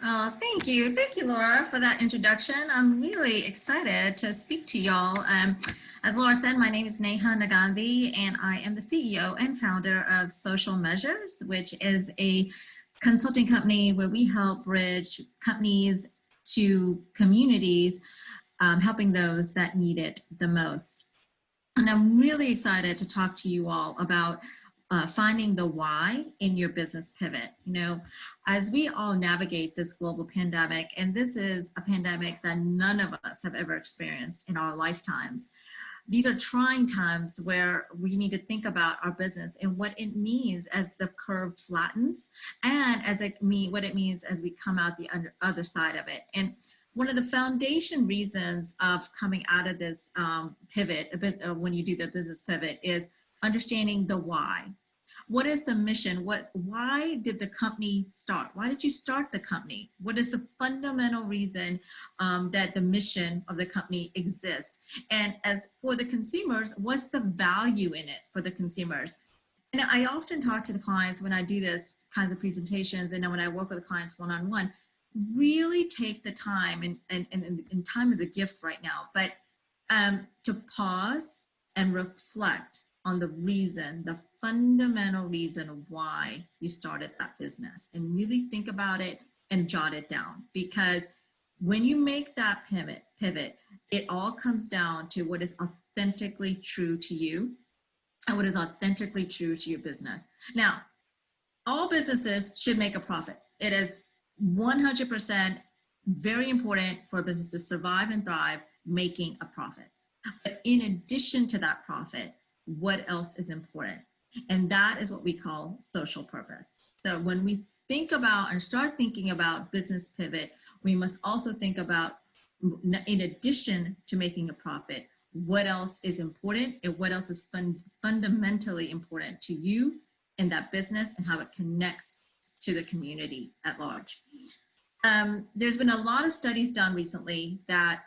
Oh, thank you. Thank you, Laura, for that introduction. I'm really excited to speak to y'all. As Laura said, my name is Neha Nagandhi, and I am the CEO and founder of Social Measures, which is a consulting company where we help bridge companies to communities, helping those that need it the most. And I'm really excited to talk to you all about finding the why in your business pivot. You know, as we all navigate this global pandemic, and this is a pandemic that none of us have ever experienced in our lifetimes. These are trying times where we need to think about our business and what it means as the curve flattens, and what it means as we come out the other side of it. And one of the foundation reasons of coming out of this pivot, when you do the business pivot, is understanding the why. What is the mission? Why did the company start? Why did you start the company? What is the fundamental reason that the mission of the company exists? And as for the consumers, what's the value in it for the consumers? And I often talk to the clients when I do this kinds of presentations, and then when I work with the clients one-on-one, really take the time, and time is a gift right now, but to pause and reflect on the reason, the fundamental reason of why you started that business, and really think about it and jot it down. Because when you make that pivot, it all comes down to what is authentically true to you and what is authentically true to your business. Now, all businesses should make a profit. It is 100% very important for a business to survive and thrive, making a profit. But in addition to that profit, what else is important? And that is what we call social purpose. So when we think about and start thinking about business pivot, we must also think about, in addition to making a profit, what else is important and what else is fundamentally important to you in that business and how it connects to the community at large. There's been a lot of studies done recently that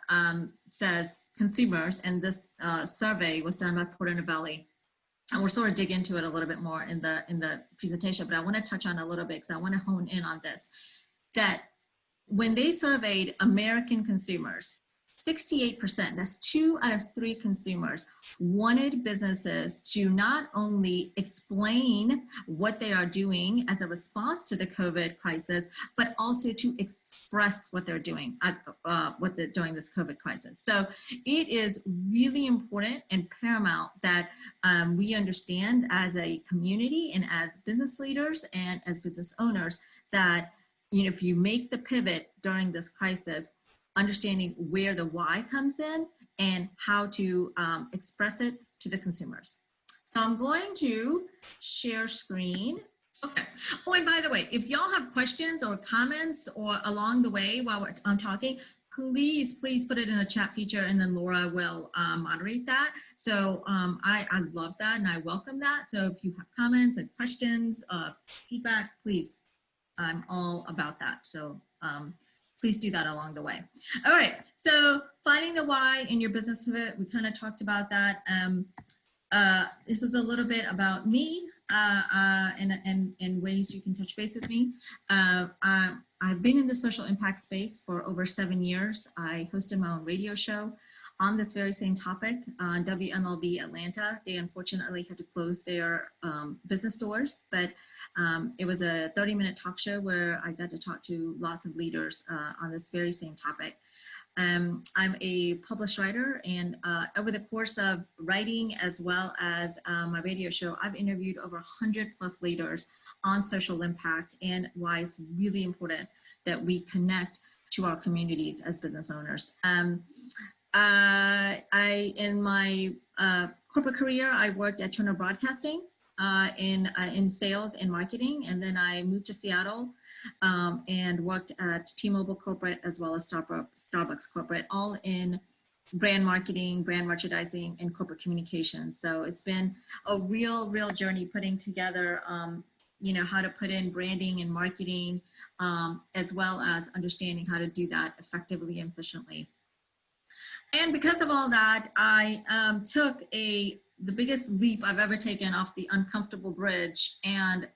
says consumers, and this survey was done by Porter Novelli, and we'll sort of dig into it a little bit more in the presentation, but I want to touch on a little bit because I want to hone in on this, that when they surveyed American consumers, 68%, that's 2 out of 3 consumers, wanted businesses to not only explain what they are doing as a response to the COVID crisis, but also to express what they're doing during this COVID crisis. So it is really important and paramount that we understand as a community and as business leaders and as business owners that, you know, if you make the pivot during this crisis, understanding where the why comes in and how to express it to the consumers. So I'm going to share screen. Okay. Oh, and by the way, if y'all have questions or comments or along the way while I'm talking, please put it in the chat feature, and then Laura will moderate that. So I love that and I welcome that. So if you have comments and questions, feedback, please, I'm all about that. So please do that along the way. All right, so finding the why in your business pivot, we kind of talked about that. This is a little bit about me and ways you can touch base with me. I've been in the social impact space for over 7 years. I hosted my own radio show on this very same topic on WMLB Atlanta. They unfortunately had to close their business doors, but it was a 30-minute talk show where I got to talk to lots of leaders on this very same topic. I'm a published writer, and over the course of writing as well as my radio show, I've interviewed over 100+ leaders on social impact and why it's really important that we connect to our communities as business owners. In my corporate career, I worked at Turner Broadcasting in sales and marketing, and then I moved to Seattle and worked at T-Mobile corporate as well as Starbucks corporate, all in brand marketing, brand merchandising, and corporate communications. So it's been a real journey putting together you know, how to put in branding and marketing, as well as understanding how to do that effectively and efficiently. And because of all that, I took the biggest leap I've ever taken off the uncomfortable bridge and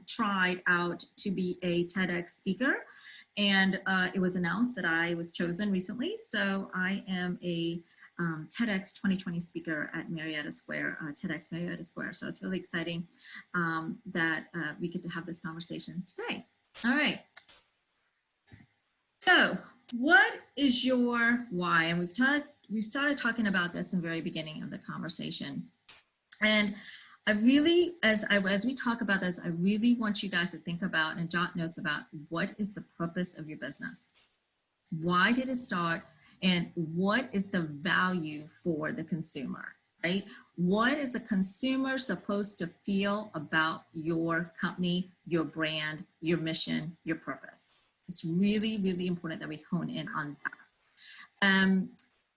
tried out to be a TEDx speaker. And it was announced that I was chosen recently. So I am a TEDx 2020 speaker at Marietta Square, TEDx Marietta Square. So it's really exciting that we get to have this conversation today. All right. So what is your why? And we've started talking about this in the very beginning of the conversation. And I really, as we talk about this, I really want you guys to think about and jot notes about what is the purpose of your business? Why did it start? And what is the value for the consumer, right? What is a consumer supposed to feel about your company, your brand, your mission, your purpose? It's really, really important that we hone in on that.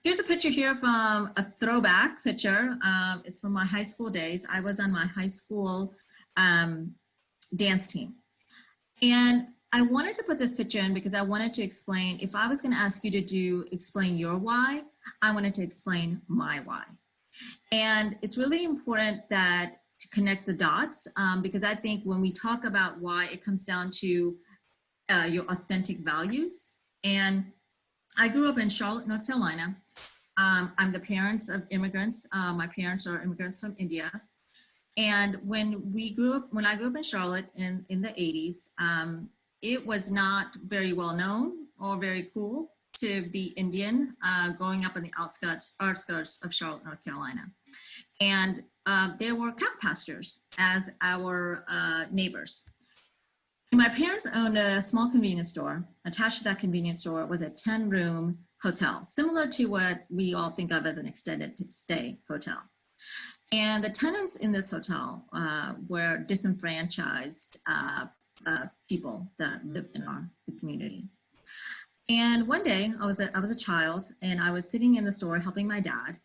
Here's a picture here from a throwback picture. It's from my high school days. I was on my high school dance team. And I wanted to put this picture in because I wanted to explain, if I was going to ask you to explain your why, I wanted to explain my why. And it's really important that to connect the dots because I think when we talk about why, it comes down to your authentic values. And I grew up in Charlotte, North Carolina. I'm the parents of immigrants. My parents are immigrants from India. And when I grew up in Charlotte in the 80s, it was not very well known or very cool to be Indian growing up in the outskirts of Charlotte, North Carolina. And there were cow pastures as our neighbors. And my parents owned a small convenience store. Attached to that convenience store was a 10-room hotel, similar to what we all think of as an extended stay hotel. And the tenants in this hotel were disenfranchised people that lived in our community. And one day I was a child and I was sitting in the store helping my dad,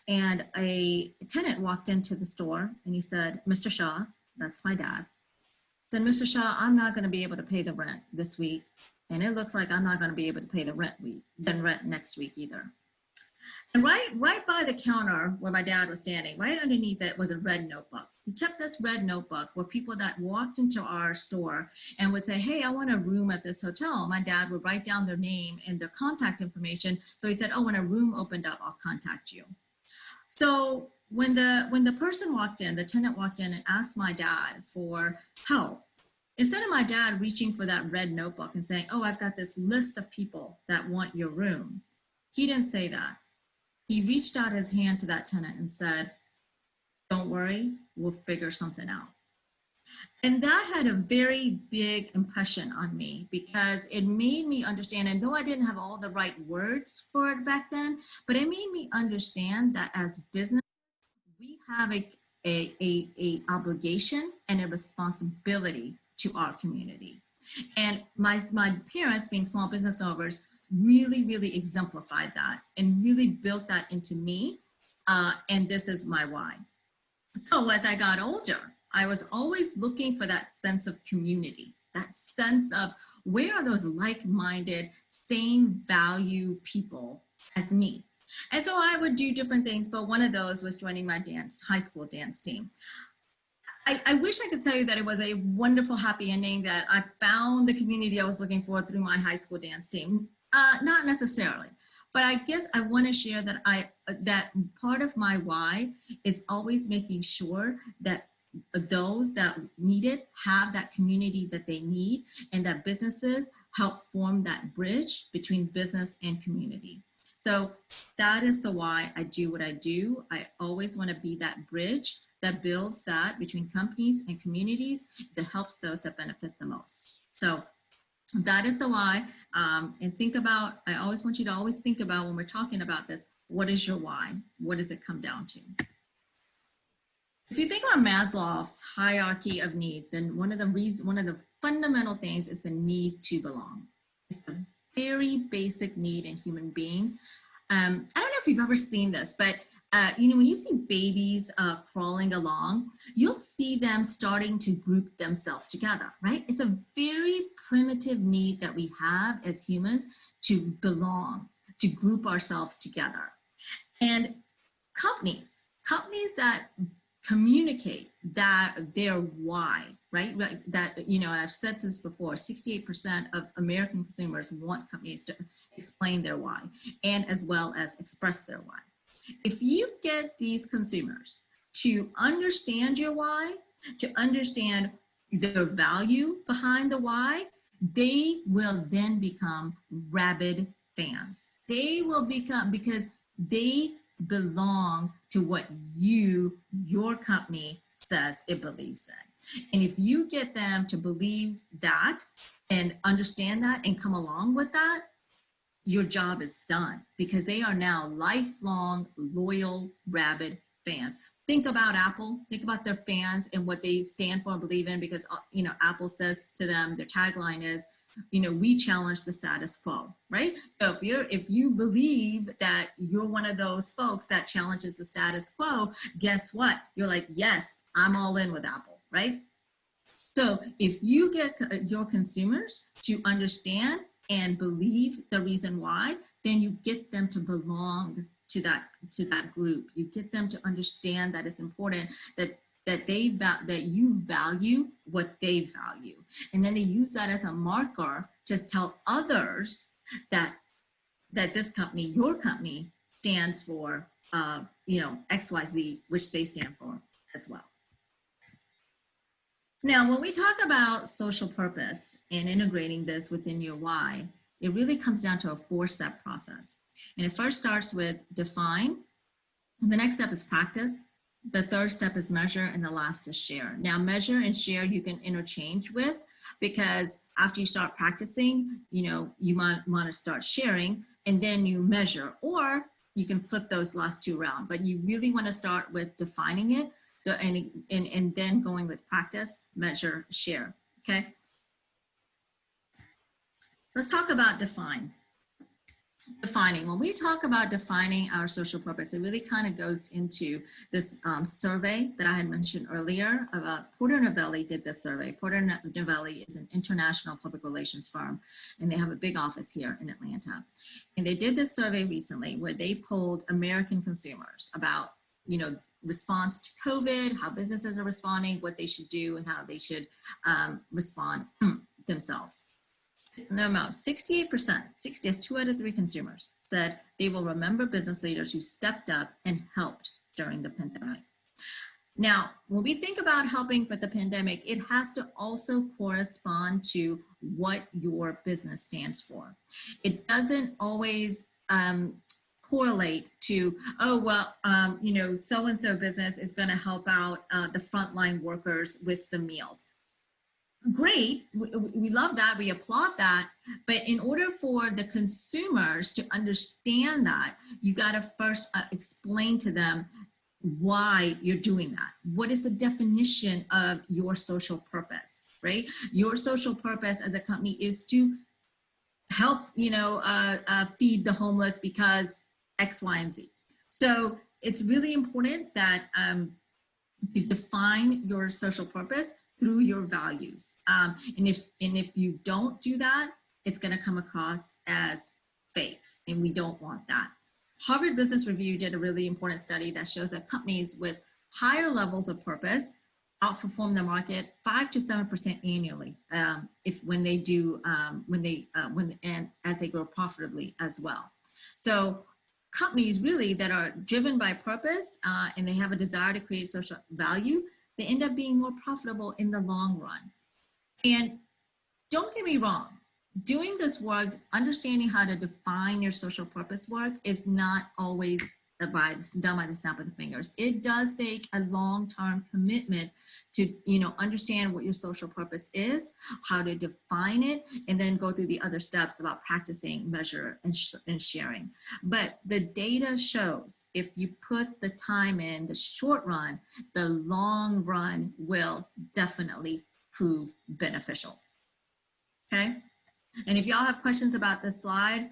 and a tenant walked into the store and he said, "Mr. Shaw," that's my dad, said, "Mr. Shaw, I'm not going to be able to pay the rent this week, and it looks like I'm not going to be able to pay the rent next week either." And right by the counter where my dad was standing, right underneath it was a red notebook. He kept this red notebook where people that walked into our store and would say, "Hey, I want a room at this hotel." My dad would write down their name and their contact information. So he said, "Oh, when a room opened up, I'll contact you." So when the person walked in, the tenant walked in and asked my dad for help, instead of my dad reaching for that red notebook and saying, "Oh, I've got this list of people that want your room," he didn't say that. He reached out his hand to that tenant and said, "Don't worry, we'll figure something out." And that had a very big impression on me because it made me understand, and though I didn't have all the right words for it back then, but it made me understand that as business, we have a obligation and a responsibility to our community. And my parents, being small business owners, really exemplified that and really built that into me. And this is my why. So as I got older, I was always looking for that sense of community, that sense of where are those like-minded, same value people as me. And so I would do different things, but one of those was joining my high school dance team. I wish I could tell you that it was a wonderful, happy ending, that I found the community I was looking for through my high school dance team. Not necessarily, but I guess I want to share that that part of my why is always making sure that those that need it have that community that they need, and that businesses help form that bridge between business and community. So that is the why I do what I do. I always want to be that bridge that builds that between companies and communities that helps those that benefit the most. So that is the why. And think about, I always want you to always think about when we're talking about this, what is your why? What does it come down to? If you think about Maslow's hierarchy of need, then one of the fundamental things is the need to belong. It's a very basic need in human beings. I don't know if you've ever seen this, but when you see babies crawling along, you'll see them starting to group themselves together, right? It's a very primitive need that we have as humans to belong, to group ourselves together. And companies that communicate that their why, right? That, you know, I've said this before, 68% of American consumers want companies to explain their why and as well as express their why. If you get these consumers to understand your why, to understand the value behind the why, they will then become rabid fans. They will become, because they belong to what your company says it believes in. And if you get them to believe that and understand that and come along with that, your job is done, because they are now lifelong, loyal, rabid fans. Think about Apple, think about their fans and what they stand for and believe in, because, you know, Apple says to them, their tagline is, you know, we challenge the status quo, right? So if you believe that you're one of those folks that challenges the status quo, guess what? You're like, yes, I'm all in with Apple, right? So if you get your consumers to understand and believe the reason why, then you get them to belong to that group. You get them to understand that it's important that you value what they value, and then they use that as a marker to tell others that this company, your company, stands for you know, XYZ, which they stand for as well. Now, when we talk about social purpose and integrating this within your why, it really comes down to a 4-step process. And it first starts with define. The next step is practice. The third step is measure, and the last is share. Now, measure and share you can interchange with, because after you start practicing, you know, you might want to start sharing and then you measure, or you can flip those last two around. But you really want to start with defining it, and then going with practice, measure, share. Okay. Let's talk about defining. When we talk about defining our social purpose, it really kind of goes into this survey that I had mentioned earlier. Porter Novelli did this survey. Porter Novelli is an international public relations firm, and they have a big office here in Atlanta. And they did this survey recently where they polled American consumers about, you know, response to COVID, how businesses are responding, what they should do, and how they should respond themselves. No, 68%, that's 2 out of 3 consumers said they will remember business leaders who stepped up and helped during the pandemic. Now, when we think about helping with the pandemic, it has to also correspond to what your business stands for. It doesn't always correlate to, oh, well, you know, so-and-so business is going to help out the frontline workers with some meals. Great, we love that, we applaud that, but in order for the consumers to understand that, you got to first explain to them why you're doing that. What is the definition of your social purpose, right? Your social purpose as a company is to help, you know, feed the homeless because X, Y, and Z. So it's really important that you define your social purpose through your values. And if you don't do that, it's going to come across as fake, and we don't want that. Harvard Business Review did a really important study that shows that companies with higher levels of purpose outperform the market 5 to 7% annually and as they grow profitably as well. So companies really that are driven by purpose and they have a desire to create social value, they end up being more profitable in the long run. And don't get me wrong, doing this work, understanding how to define your social purpose work is not always done by the snap of the fingers. It does take a long-term commitment to, you know, understand what your social purpose is, how to define it, and then go through the other steps about practicing, measure, and sharing. But the data shows if you put the time in the short run, the long run will definitely prove beneficial. Okay? And if y'all have questions about this slide,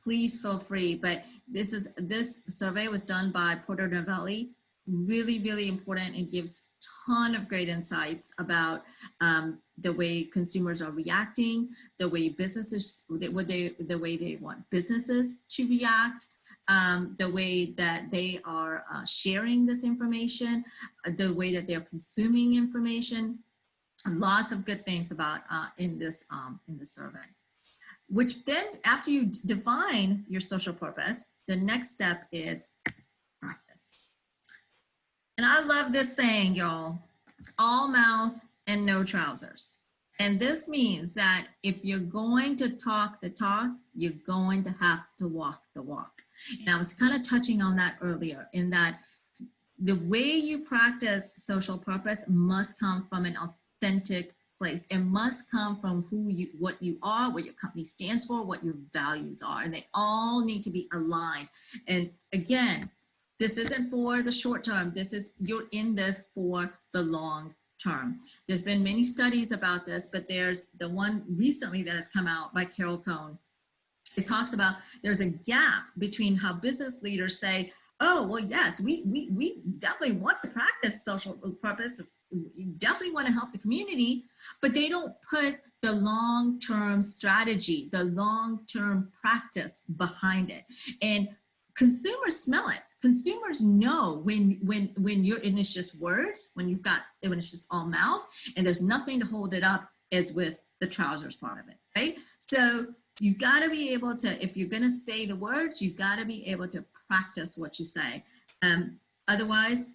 please feel free, but this survey was done by Porter Novelli. Really, really important. It gives a ton of great insights about the way consumers are reacting, the way businesses, the way they want businesses to react, the way that they are sharing this information, the way that they're consuming information. Lots of good things about in this survey. Which then, after you define your social purpose, the next step is practice. And I love this saying, y'all: all mouth and no trousers. And this means that if you're going to talk the talk, you're going to have to walk the walk. And I was kind of touching on that earlier, in that the way you practice social purpose must come from an authentic place. It must come from what you are, what your company stands for, what your values are, and they all need to be aligned. And again, this isn't for the short term. You're in this for the long term. There's been many studies about this, but there's the one recently that has come out by Carol Cohn. It talks about there's a gap between how business leaders say, oh, well, yes, we definitely want to practice social purpose. We definitely want to help the community, but they don't put the long-term strategy, the long-term practice behind it. And consumers smell it. Consumers know when you're, and it's just words, when it's just all mouth and there's nothing to hold it up, as with the trousers part of it, right? So you got to be able to, if you're going to say the words, you got to be able to practice what you say. Otherwise,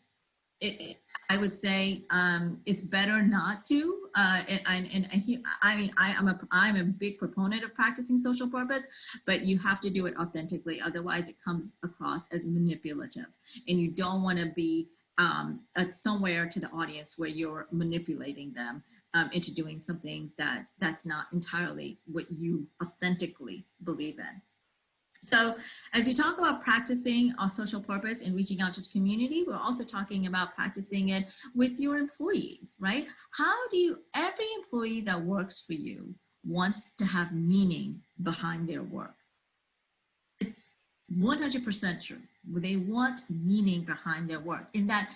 I would say it's better not to. I'm a big proponent of practicing social purpose, but you have to do it authentically. Otherwise, it comes across as manipulative, and you don't want to be somewhere to the audience where you're manipulating them into doing something that's not entirely what you authentically believe in. So as we talk about practicing our social purpose and reaching out to the community, we're also talking about practicing it with your employees, right? Every employee that works for you wants to have meaning behind their work. It's 100% true. They want meaning behind their work, in that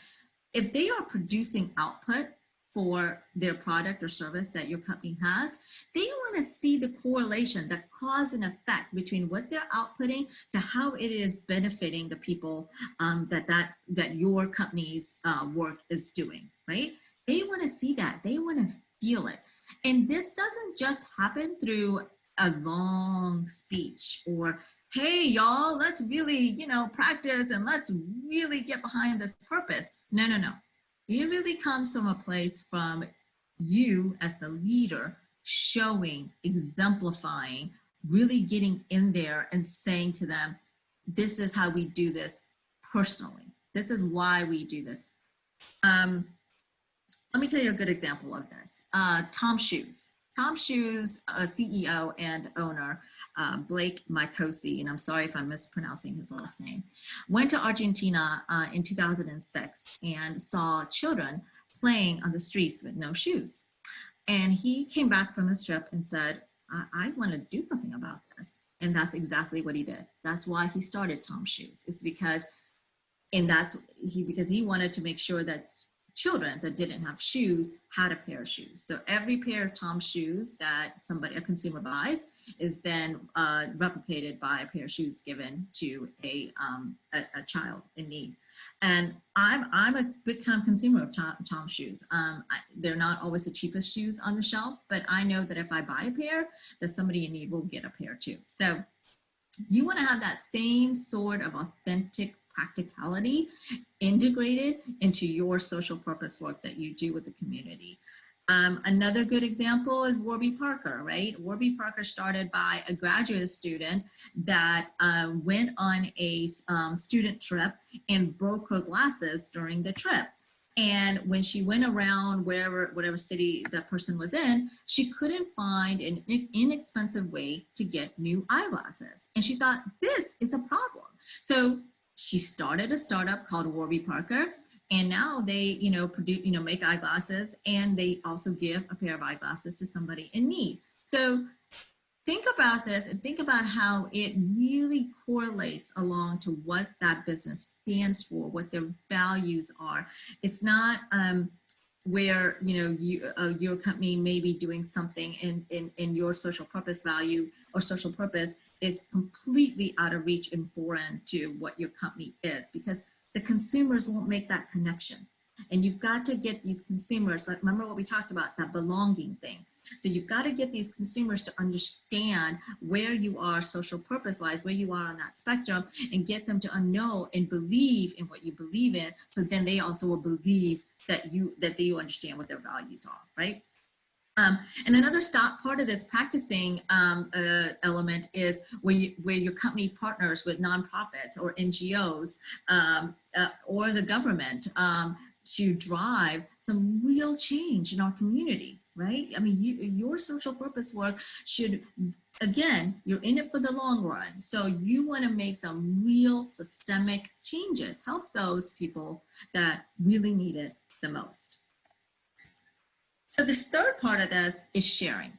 if they are producing output for their product or service that your company has, they want to see the correlation, the cause and effect between what they're outputting to how it is benefiting the people that your company's work is doing, right? They want to see that. They want to feel it. And this doesn't just happen through a long speech or, hey, y'all, let's really, practice and let's really get behind this purpose. No. It really comes from a place from you as the leader showing, exemplifying, really getting in there and saying to them, this is how we do this personally. This is why we do this. Let me tell you a good example of this. Tom Shoes. Tom Shoes, CEO and owner, Blake Mycosi, and I'm sorry if I'm mispronouncing his last name, went to Argentina in 2006 and saw children playing on the streets with no shoes. And he came back from his trip and said, I want to do something about this. And that's exactly what he did. That's why he started Tom Shoes. It's because he wanted to make sure that children that didn't have shoes had a pair of shoes. So every pair of Tom shoes that a consumer buys is then replicated by a pair of shoes given to a child in need. And I'm a big time consumer of Tom shoes. They're not always the cheapest shoes on the shelf, but I know that if I buy a pair, that somebody in need will get a pair too. So you want to have that same sort of authentic practicality integrated into your social purpose work that you do with the community. Another good example is Warby Parker, right? Warby Parker started by a graduate student that went on a student trip and broke her glasses during the trip. And when she went around whatever city that person was in, she couldn't find an inexpensive way to get new eyeglasses. And she thought, this is a problem. So she started a startup called Warby Parker, and now they, make eyeglasses, and they also give a pair of eyeglasses to somebody in need. So think about this and think about how it really correlates along to what that business stands for, what their values are. It's not, where your company may be doing something in your social purpose value or social purpose is completely out of reach and foreign to what your company is, because the consumers won't make that connection. And you've got to get these consumers, like, remember what we talked about, that belonging thing. So you've got to get these consumers to understand where you are social purpose wise, where you are on that spectrum, and get them to know and believe in what you believe in. So then they also will believe that you understand what their values are, right? And another part of this practicing element is where your company partners with nonprofits or NGOs or the government to drive some real change in our community, right? I mean, your social purpose work should, again, you're in it for the long run. So you want to make some real systemic changes, help those people that really need it the most. So this third part of this is sharing.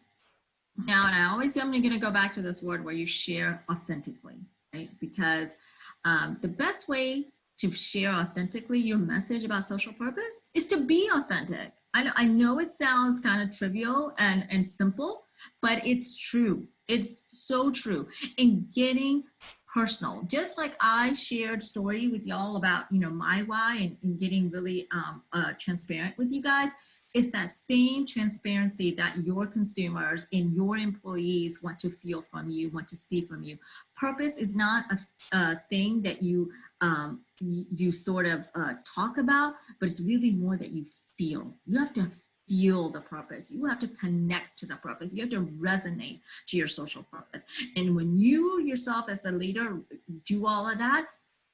Now, and I'm going to go back to this word where you share authentically, right? Because the best way to share authentically your message about social purpose is to be authentic. I know it sounds kind of trivial and simple, but it's true. It's so true. And getting personal, just like I shared story with y'all about, my why and getting really transparent with you guys, it's that same transparency that your consumers and your employees want to feel from you, want to see from you. Purpose is not a thing that you sort of talk about, but it's really more that you feel. You have to feel the purpose. You have to connect to the purpose. You have to resonate to your social purpose. And when you yourself as the leader do all of that,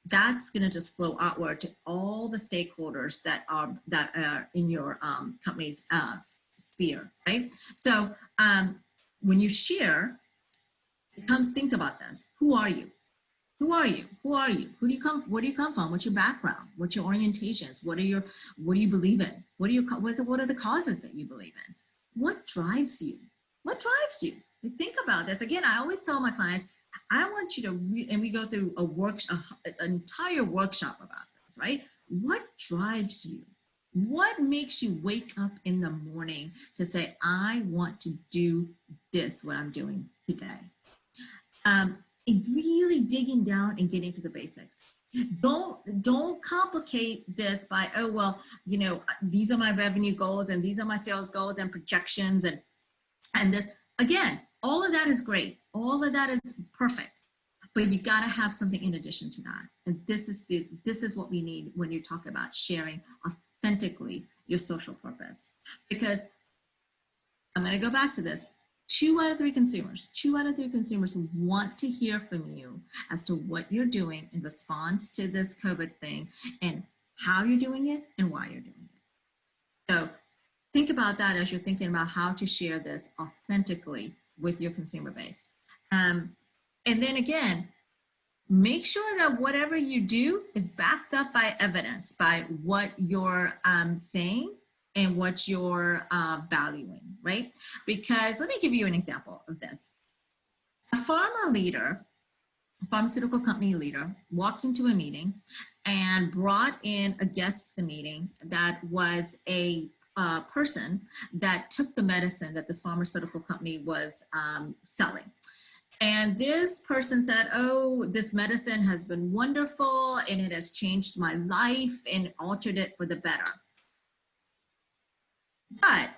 that's going to just flow outward to all the stakeholders that are in your company's sphere, right? So when you share, it comes, think about this. Who are you? Who are you? Who are you? Who do you come? Where do you come from? What's your background? What's your orientations? What do you believe in? What are the causes that you believe in? What drives you? What drives you? Think about this. Again, I always tell my clients, I want you to, and we go through an entire workshop about this, right? What drives you? What makes you wake up in the morning to say, I want to do this, what I'm doing today? And really digging down and getting to the basics. Don't complicate this by, oh, well, these are my revenue goals and these are my sales goals and projections and this. Again, all of that is great. All of that is perfect, but you got to have something in addition to that. And this is what we need when you talk about sharing authentically your social purpose. Because I'm going to go back to this. 2 out of 3 consumers want to hear from you as to what you're doing in response to this COVID thing and how you're doing it and why you're doing it. So think about that as you're thinking about how to share this authentically with your consumer base. And then again, make sure that whatever you do is backed up by evidence, by what you're saying and what you're valuing, right? Because let me give you an example of this. A pharmaceutical company leader walked into a meeting and brought in a guest to the meeting that was a person that took the medicine that this pharmaceutical company was selling. And this person said, oh, this medicine has been wonderful and it has changed my life and altered it for the better. But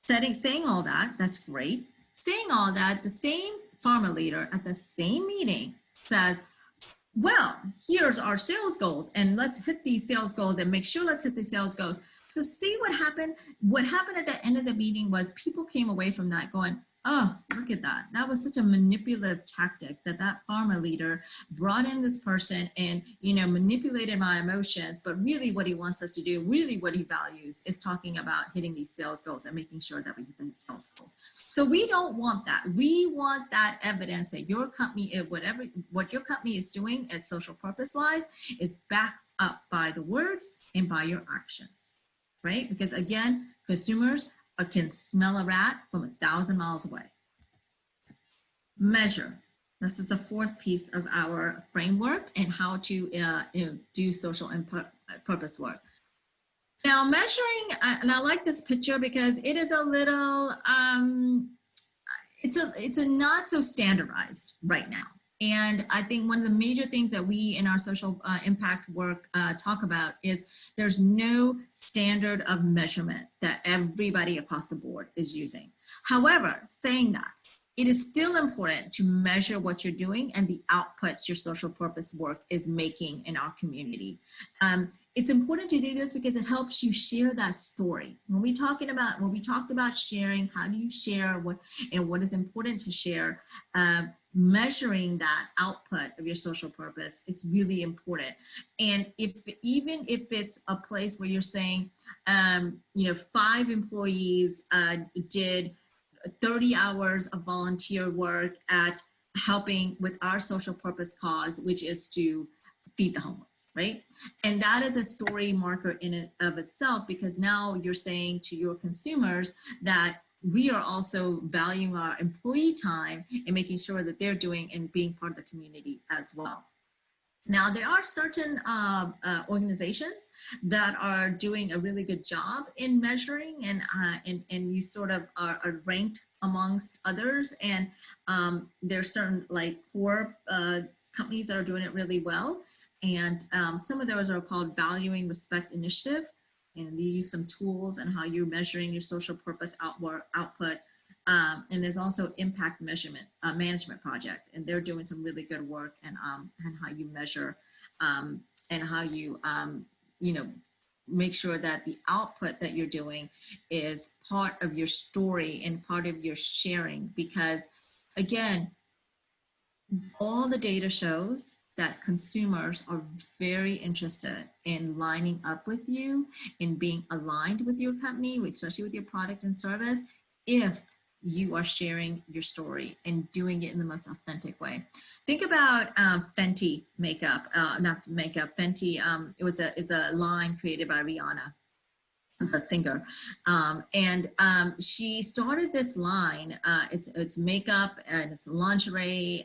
saying all that, that's great. Saying all that, the same pharma leader at the same meeting says, well, here's our sales goals and let's hit these sales goals and make sure let's hit these sales goals. So see what happened? What happened at the end of the meeting was people came away from that going, oh, look at that. That was such a manipulative tactic that pharma leader brought in this person and, manipulated my emotions. But really what he wants us to do, really what he values is talking about hitting these sales goals and making sure that we hit these sales goals. So we don't want that. We want that evidence that your company, what your company is doing as social purpose wise is backed up by the words and by your actions, right? Because again, consumers can smell a rat from 1,000 miles away. Measure. This is the 4th piece of our framework and how to do social and purpose work. Now measuring, and I like this picture because it is a little, it's a not so standardized right now. And I think one of the major things that we in our social impact work talk about is there's no standard of measurement that everybody across the board is using. However, saying that, it is still important to measure what you're doing and the outputs your social purpose work is making in our community. It's important to do this because it helps you share that story. When we talked about sharing, how do you share what is important to share, measuring that output of your social purpose, it's really important. And even if it's a place where you're saying, 5 employees did 30 hours of volunteer work at helping with our social purpose cause, which is to feed the homeless, right? And that is a story marker in and of itself, because now you're saying to your consumers that we are also valuing our employee time and making sure that they're doing and being part of the community as well. Now, there are certain organizations that are doing a really good job in measuring, and you sort of are ranked amongst others. And there's certain like core companies that are doing it really well. And some of those are called Valuing Respect Initiative. And they use some tools and how you're measuring your social purpose output. And there's also Impact Measurement Management Project, and they're doing some really good work and how you measure and how you make sure that the output that you're doing is part of your story and part of your sharing. Because again, all the data shows that consumers are very interested in lining up with you, in being aligned with your company, especially with your product and service, if you are sharing your story and doing it in the most authentic way. Think about Fenty makeup, not makeup, Fenty, is a line created by Rihanna, a singer, and she started this line. It's makeup and it's lingerie.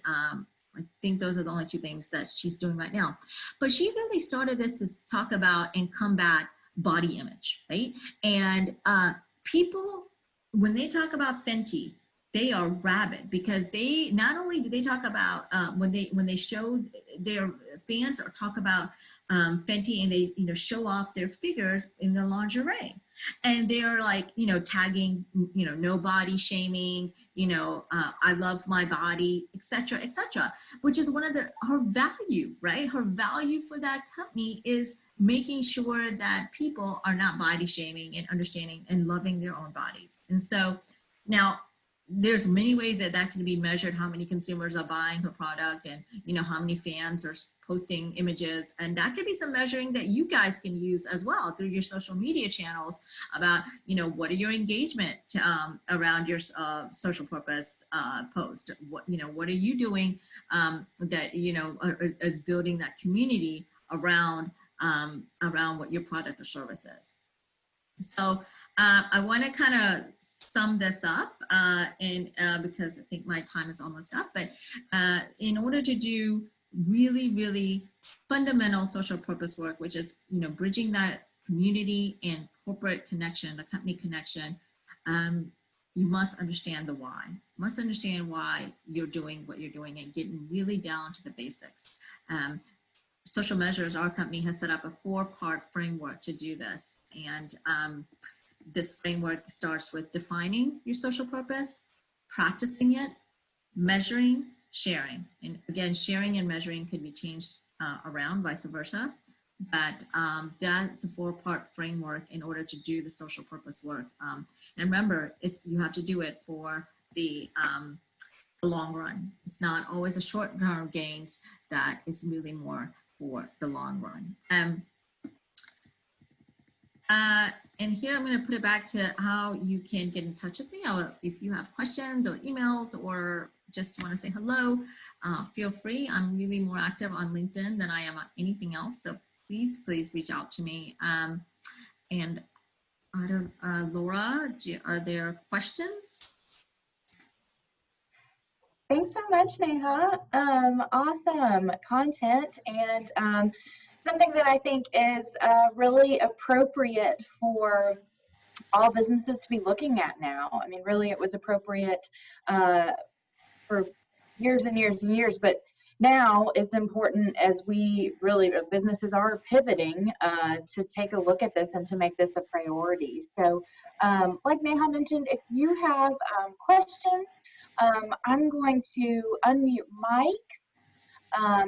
I think those are the only two things that she's doing right now. But she really started this to talk about and combat body image, right? And people, when they talk about Fenty, they are rabid, because they not only do they talk about when they show their fans or talk about Fenty, and they show off their figures in their lingerie, and they're like tagging no body shaming, I love my body, etc., etc., which is one of her value, right? Her value for that company is making sure that people are not body shaming and understanding and loving their own bodies. And so now there's many ways that can be measured, how many consumers are buying her product, and how many fans are posting images, and that could be some measuring that you guys can use as well through your social media channels about what are your engagement around your social purpose post, what are you doing that is building that community around what your product or service is. So I want to kind of sum this up because I think my time is almost up, but in order to do really, really fundamental social purpose work, which is, bridging that community and corporate connection, the company connection, you must understand the why. You must understand why you're doing what you're doing and getting really down to the basics. Social Measures, our company, has set up a 4-part framework to do this. And this framework starts with defining your social purpose, practicing it, measuring, sharing. And again, sharing and measuring could be changed around, vice versa. But that's a 4-part framework in order to do the social purpose work. And remember, you have to do it for the long run. It's not always a short-term gains that is really more for the long run. And here I'm going to put it back to how you can get in touch with me. If you have questions or emails or just want to say hello, feel free. I'm really more active on LinkedIn than I am on anything else. So please reach out to me. And I don't, Laura, are there questions? Thanks so much, Neha. Awesome content. And something that I think is really appropriate for all businesses to be looking at now. I mean, really, it was appropriate uh, for years and years and years, but now it's important as we really businesses are pivoting to take a look at this and to make this a priority. So, like Neha mentioned, if you have questions, I'm going to unmute mics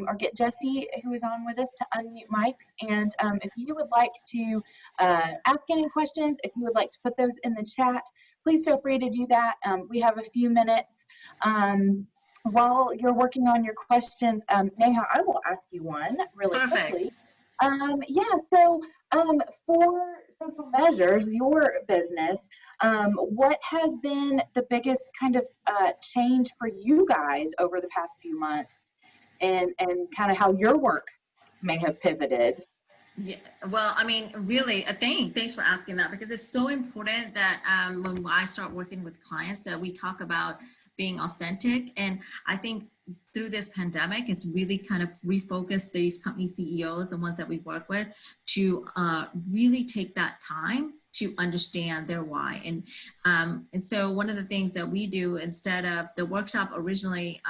or get Jesse, who is on with us, to unmute mics. And if you would like to ask any questions, if you would like to put those in the chat, please feel free to do that. We have a few minutes. While you're working on your questions, Neha, I will ask you one really quickly. Perfect. Yeah, so for Social Measures, your business, what has been the biggest kind of change for you guys over the past few months? And kind of how your work may have pivoted. Yeah, well, I mean, really, thanks for asking that, because it's so important that when I start working with clients that we talk about being authentic. And I think through this pandemic, it's really kind of refocused these company CEOs, the ones that we work with, to really take that time to understand their why. And so one of the things that we do, instead of the workshop originally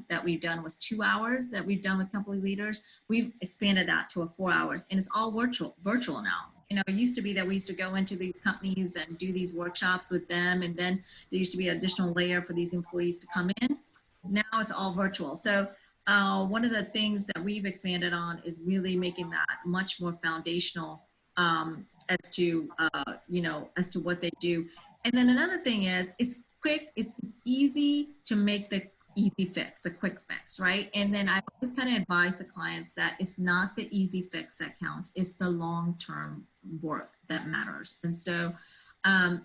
that we've done was 2 hours that we've done with company leaders, we've expanded that to 4 hours, and it's all virtual now. You know, it used to be that we used to go into these companies and do these workshops with them, and then there used to be an additional layer for these employees to come in. Now it's all virtual. So one of the things that we've expanded on is really making that much more foundational as to as to what they do. And then another thing is, it's quick, it's easy to make the easy fix, the quick fix, right? And then I always kind of advise the clients that it's not the easy fix that counts, it's the long-term work that matters. And so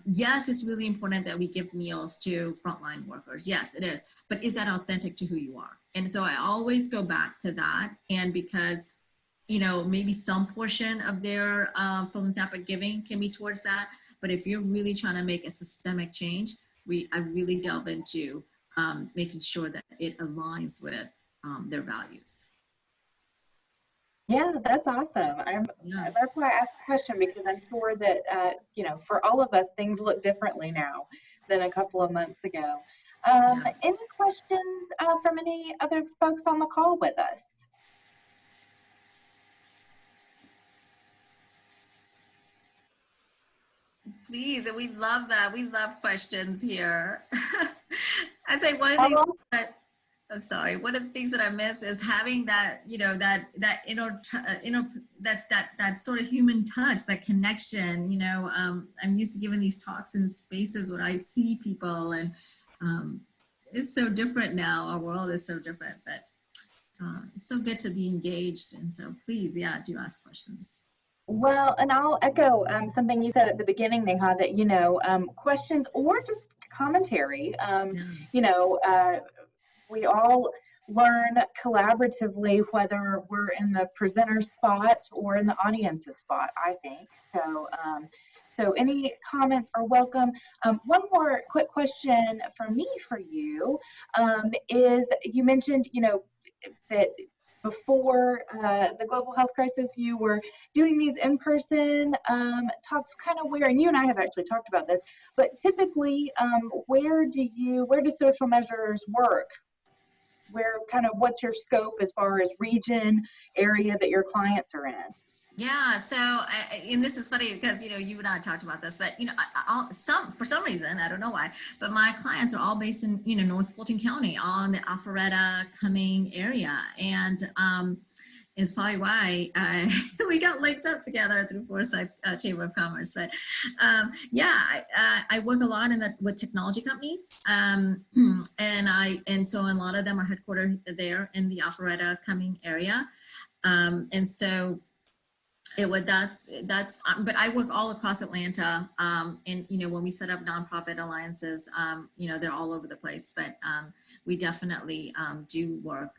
yes, it's really important that we give meals to frontline workers. Yes, it is. But is that authentic to who you are? And so I always go back to that. And because maybe some portion of their philanthropic giving can be towards that. But if you're really trying to make a systemic change, I really delve into making sure that it aligns with their values. Yeah, that's awesome. That's why I asked the question, because I'm sure that, for all of us, things look differently now than a couple of months ago. Any questions from any other folks on the call with us? Please, and we love that. We love questions here. I'd say one of the things that, I'm sorry, one of the things that I miss is having that, that sort of human touch, that connection. I'm used to giving these talks in spaces where I see people, and it's so different now. Our world is so different, but it's so good to be engaged. And so please, do ask questions. Well, and I'll echo something you said at the beginning, Neha, that, questions or just commentary, Yes. We all learn collaboratively, whether we're in the presenter spot or in the audience's spot, I think. So any comments are welcome. One more quick question from me for you is, you mentioned, that before the global health crisis, you were doing these in-person talks, kind of where, and you and I have actually talked about this, but typically, where do Social Measures work? What's your scope as far as region, area that your clients are in? Yeah, so and this is funny because you and I talked about this, but for some reason, I don't know why, but my clients are all based in North Fulton County, all in the Alpharetta, Cumming area, and is probably why we got linked up together through Forsyth Chamber of Commerce. But I work a lot with technology companies, and so a lot of them are headquartered there in the Alpharetta, Cumming area, and so. But I work all across Atlanta, and when we set up nonprofit alliances, they're all over the place. But we definitely do work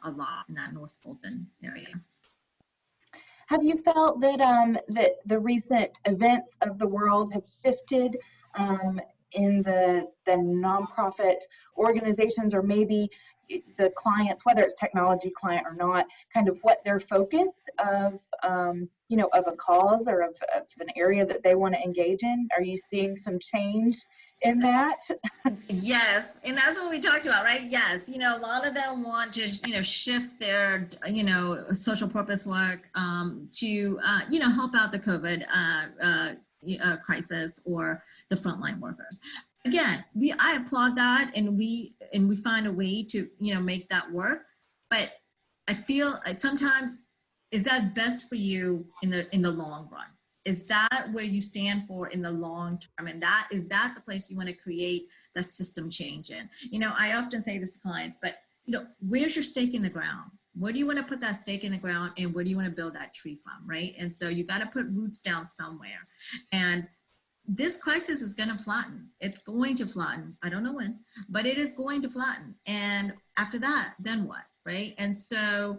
a lot in that North Fulton area. Have you felt that that the recent events of the world have shifted in the nonprofit organizations, or maybe the clients, whether it's technology client or not, kind of what their focus of of a cause or of an area that they want to engage in? Are you seeing some change in that? Yes, and that's what we talked about, right? Yes, a lot of them want to, shift their, social purpose work to, help out the COVID crisis or the frontline workers. Again, I applaud that, and we find a way to, make that work. But I feel sometimes, is that best for you in the long run? Is that where you stand for in the long term? And is that the place you want to create the system change in? I often say this to clients, but where's your stake in the ground? Where do you want to put that stake in the ground, and where do you want to build that tree from, right? And so you got to put roots down somewhere. And this crisis is going to flatten. It's going to flatten. I don't know when, but it is going to flatten. And after that, then what, right? And so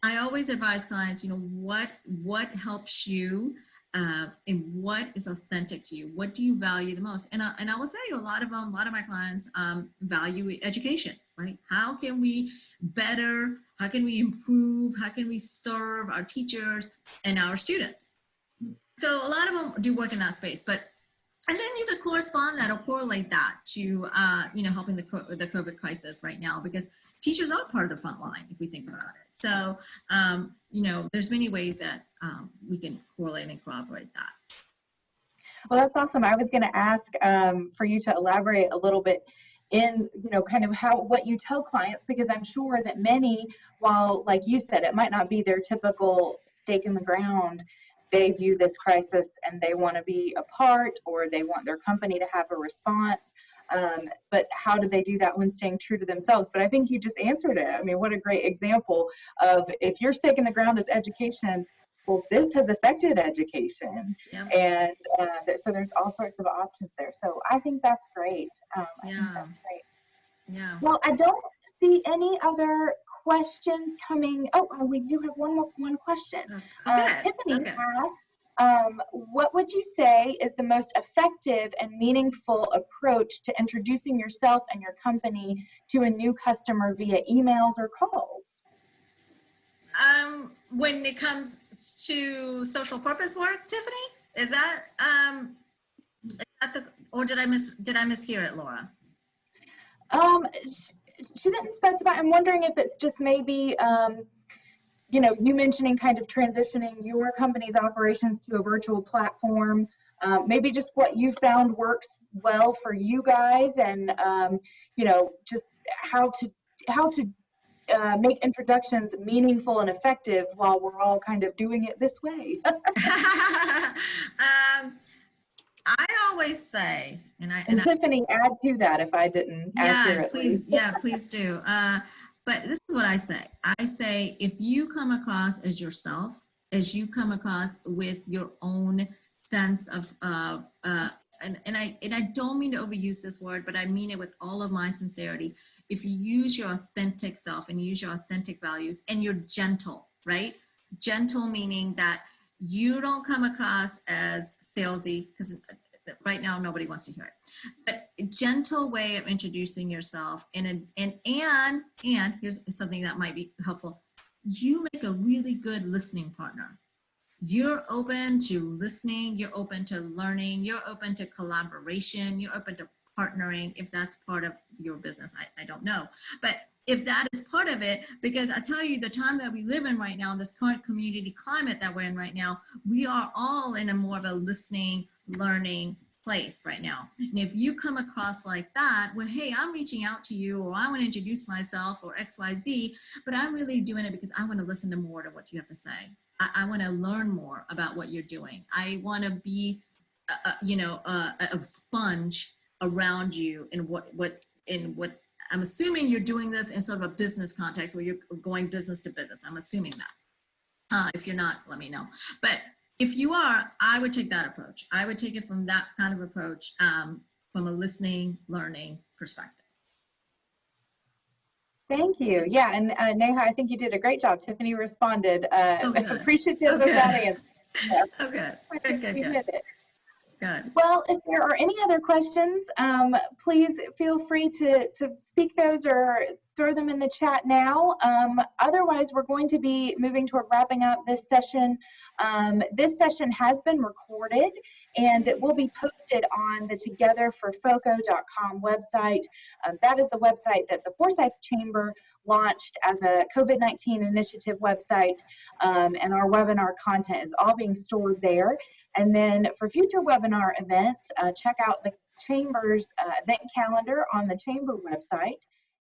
I always advise clients, what helps you and what is authentic to you? What do you value the most? And I will tell you, a lot of my clients value education, right? How can we better, how can we improve, how can we serve our teachers and our students? So a lot of them do work in that space, and then you could correspond that or correlate that to, helping the COVID crisis right now, because teachers are part of the front line if we think about it. So, there's many ways that we can correlate and corroborate that. Well, that's awesome. I was going to ask for you to elaborate a little bit in, kind of what you tell clients, because I'm sure that many, while, like you said, it might not be their typical stake in the ground, they view this crisis and they want to be a part, or they want their company to have a response. But how do they do that when staying true to themselves? But I think you just answered it. I mean, what a great example of, if your stake in the ground is education, well, this has affected education. Yep. And so there's all sorts of options there. So I think that's great. I think that's great. Yeah. Well, I don't see any other questions coming. Oh, we do have one question. Tiffany asked, what would you say is the most effective and meaningful approach to introducing yourself and your company to a new customer via emails or calls? When it comes to social purpose work, Tiffany, is that or did I mishear it, Laura? She didn't specify. I'm wondering if it's just maybe, you mentioning kind of transitioning your company's operations to a virtual platform, maybe just what you found works well for you guys, and, just how to make introductions meaningful and effective while we're all kind of doing it this way. I always say, and Tiffany, add to that if I didn't accurately. Please do. But this is what I say. I say, if you come across as yourself, as you come across with your own sense of, and I don't mean to overuse this word, but I mean it with all of my sincerity. If you use your authentic self and use your authentic values, and you're gentle, right? Gentle meaning that you don't come across as salesy, because right now nobody wants to hear it. But a gentle way of introducing yourself, and here's something that might be helpful. You make a really good listening partner. You're open to listening, you're open to learning, you're open to collaboration, you're open to partnering, if that's part of your business. I don't know. But if that is part of it, because I tell you, the time that we live in right now, this current community climate that we're in right now, we are all in a more of a listening, learning place right now. And if you come across like that, where, hey, I'm reaching out to you, or I want to introduce myself, or XYZ, but I'm really doing it because I want to listen to more to what you have to say. I want to learn more about what you're doing. I want to be, a sponge around you in what I'm assuming you're doing this in sort of a business context where you're going business to business. I'm assuming that. If you're not, let me know. But if you are, I would take that approach. I would take it from that kind of approach, from a listening, learning perspective. Thank you. Yeah, and Neha, I think you did a great job. Tiffany responded. Appreciative of that answer. Yeah. Okay. Good. Good. Well, if there are any other questions, please feel free to speak those or throw them in the chat now. Otherwise, we're going to be moving toward wrapping up this session. This session has been recorded and it will be posted on the togetherforfoco.com website. That is the website that the Forsyth Chamber launched as a COVID-19 initiative website, and our webinar content is all being stored there. And then for future webinar events, check out the Chamber's event calendar on the Chamber website.